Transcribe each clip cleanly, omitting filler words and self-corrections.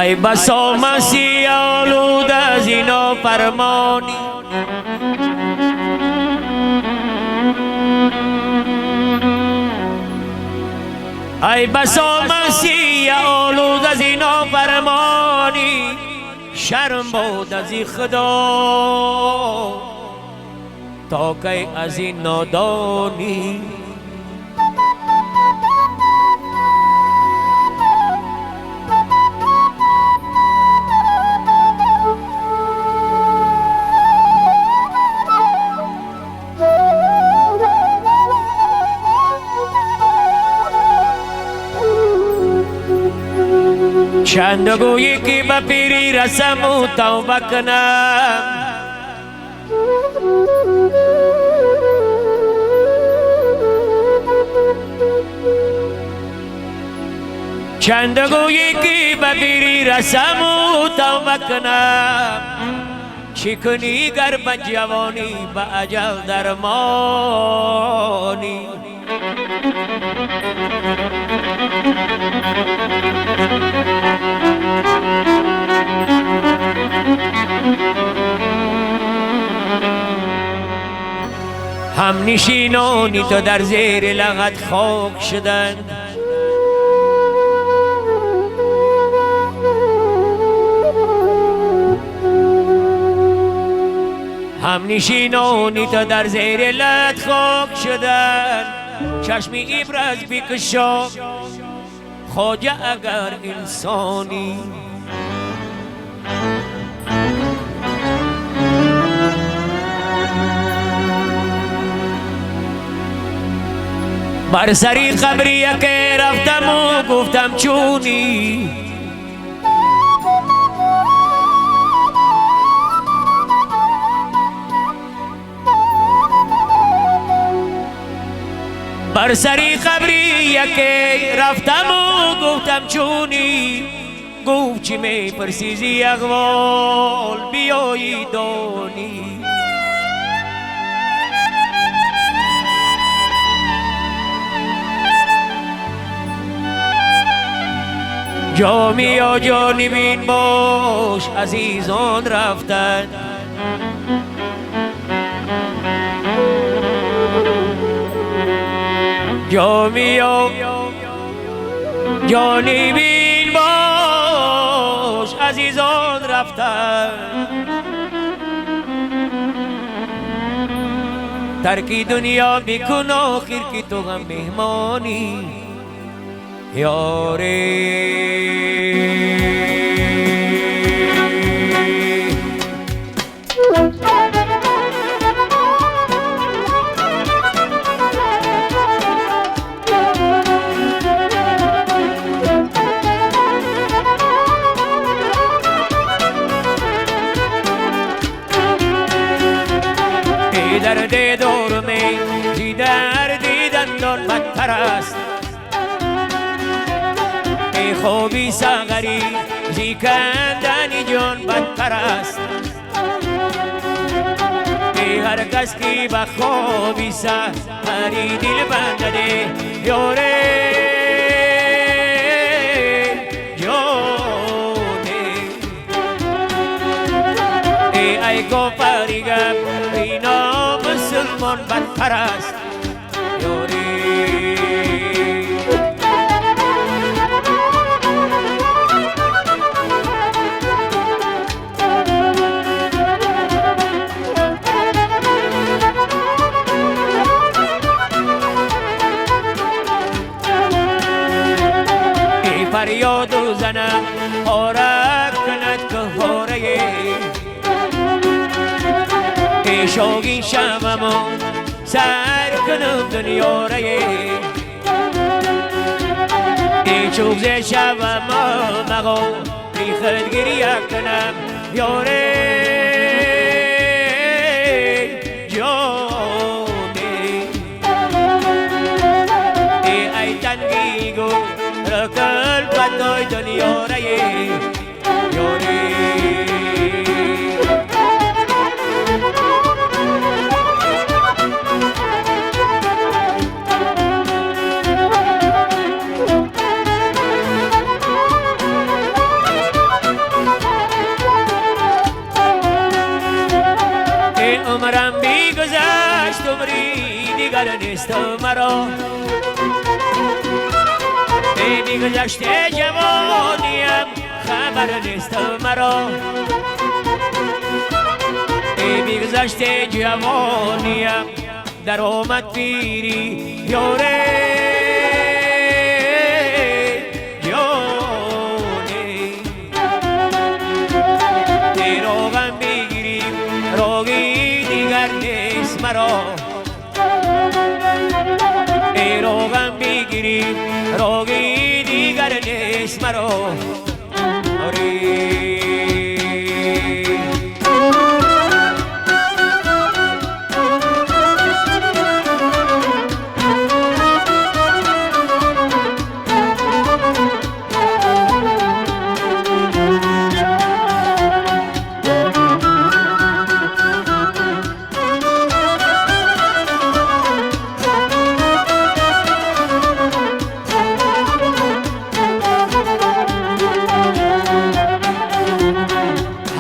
ای بسا مسیح آلود از اینا فرمانی، ای بسا مسیح آلود از اینا فرمانی، شرم بود از این خدا تا که از این نادانی. چند گویی که به پیری رسم و توبه کنم، چند گویی که به پیری رسم و توبه کنم، چی کنی گر به جوانی به اجل درمانی. هم نشینانی تو در زیر لغت خاک شدند، هم نشینانی تو در زیر لغت خاک شدند. چشمی ابراز بکشا خواجه اگر انسانی، بر سری قبری که رفتم و گفتم چونی، بر سری قبری که رفتم و گفتم چونی، گفت چی می پرسیزی اقوال بیایی دانی. جامی و جانبین باش عزیزان رفتند، جامی و جانبین باش عزیزان رفتند. ترکی دنیا بکن آخر کی تو هم مهمانی یاری. درد دور می زی درد دندان بدتر است، ای خوبی ساغری زی کندن جان بدتر است. ای هر کس کی به خوبی ساغری دل بنده یاره جانه. ای گوپریگم اینا مسلمان بدتر است یاری. ای فریاد و زنم آرک کند که هاره، ای شوقی شممو سر کنم دنیا ره، ای چوب ز شممو مغو بی خود گریه کنم یاره جانه. ای تنگی گو رکل پتای دنیا ره یاره. دیگر نیست مرا بی گذشت جوانیم خبر نیست مرا بی گذشت جوانیم در آمد پیری یاره جانی دیروغم بگیریم روگی دیگر نیست مرا دیروغم بگیریم روگی دیگر نیست مرا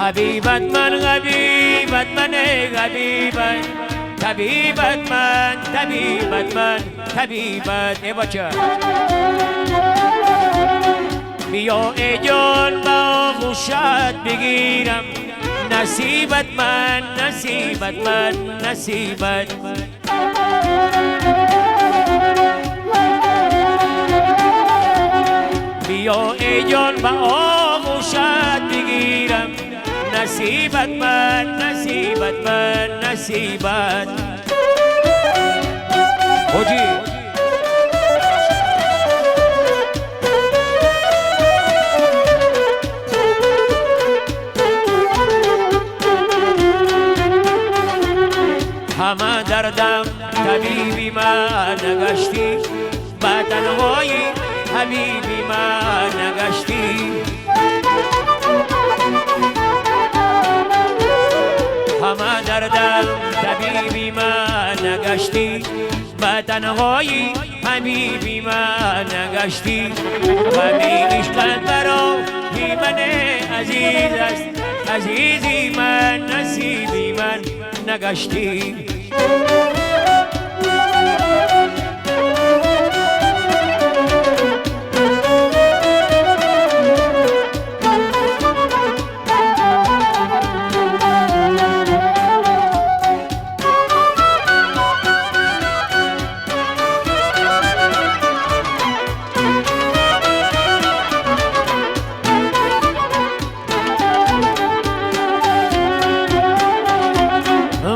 حبیبت من غبیبت من غبیبت طبیبت من طبیبت من طبیبت ای بچه بیا ای جان با خوشت بگیرم نصیبت من نصیبت من نصیبت بیا ای جان با خوشت بگیرم نصیبت من نصیبت من نصیبت حجی همه دردم طبیبی من نگشتی با تنهایی حبیبی من نگشتی همه دردم طبیبی من نگشتی با تنهایی حبیبی من نگشتی همین عشقت برا من عزیز است عزیزی من نصیبی من نگشتی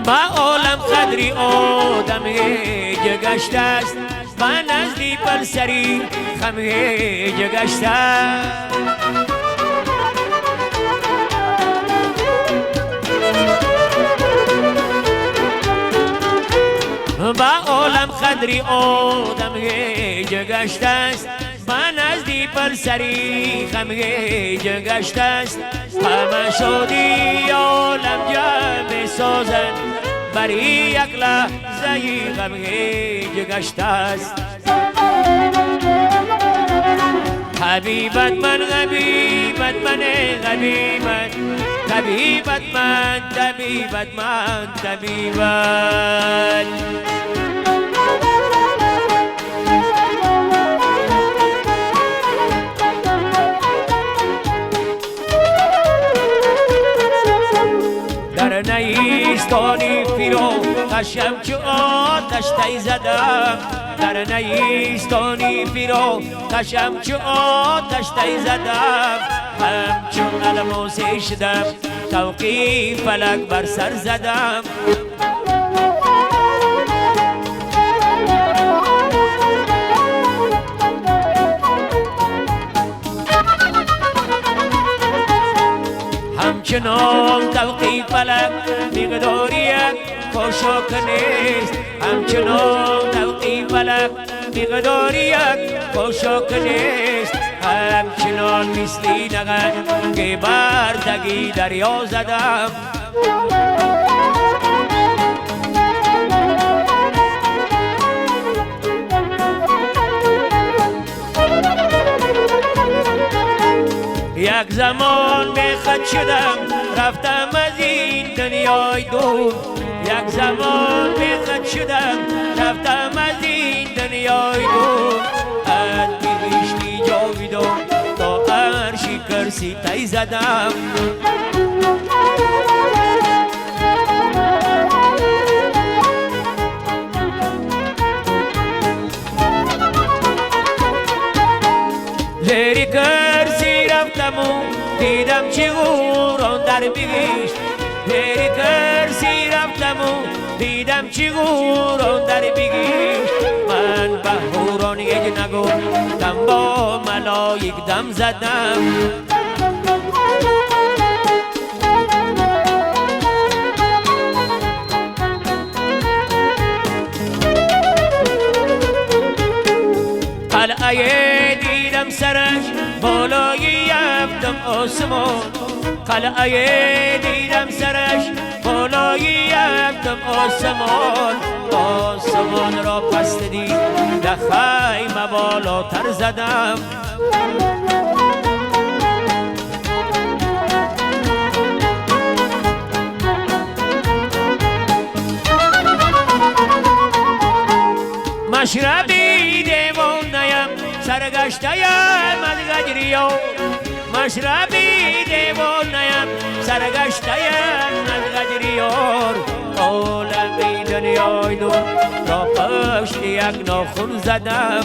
با عالم قدری آدم جگشته است با نزدی پر سری خم جگشته است با عالم قدری آدم جگشته است با نزدی پر سری خم جگشته است همه شادی عالم جمع سازند بری یک لحظه غم جگشته است حبیبت من غبیبت من غبیبت طبیبت من طبیبت من طبیبت در نیستانی فیرو خشم چو آتش تی زدم در نیستانی فیرو خشم چو آتش تی زدم همچون الموسی شدم توقی فلک بر سر زدم همچنان توقی فلک مقداری خوشک نیست همچنان توقی فلک مقداری خوشک نیست همچنان مثلی نغن که بردگی دریا زدم یک زمان به خود شدم رفتم از این دنیای دور یک زمان به خود شدم رفتم سیتای زدم لیری کرسی رفتم و دیدم چی غوران در بگیشت لیری کرسی رفتم و دیدم چی غوران در بگیشت من به هوران یک نگو دم با ملایک دم زدم قلعه دیدم سرش بالای هفتم آسمان قلعه دیدم سرش بالای هفتم آسمان آسمان را پست دید در خیمه بالاتر زدم مشربی دیوان نیم سرگشتیم از گجریو مشربی دیوان نیم سرگشتیم از گجریور عالمی دنیای نور را پشت یک ناخن زدم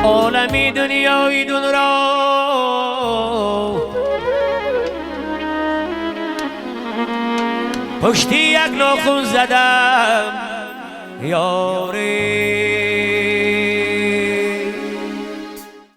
عالمی دنیای دون را پشتی یک ناخن زدم یاری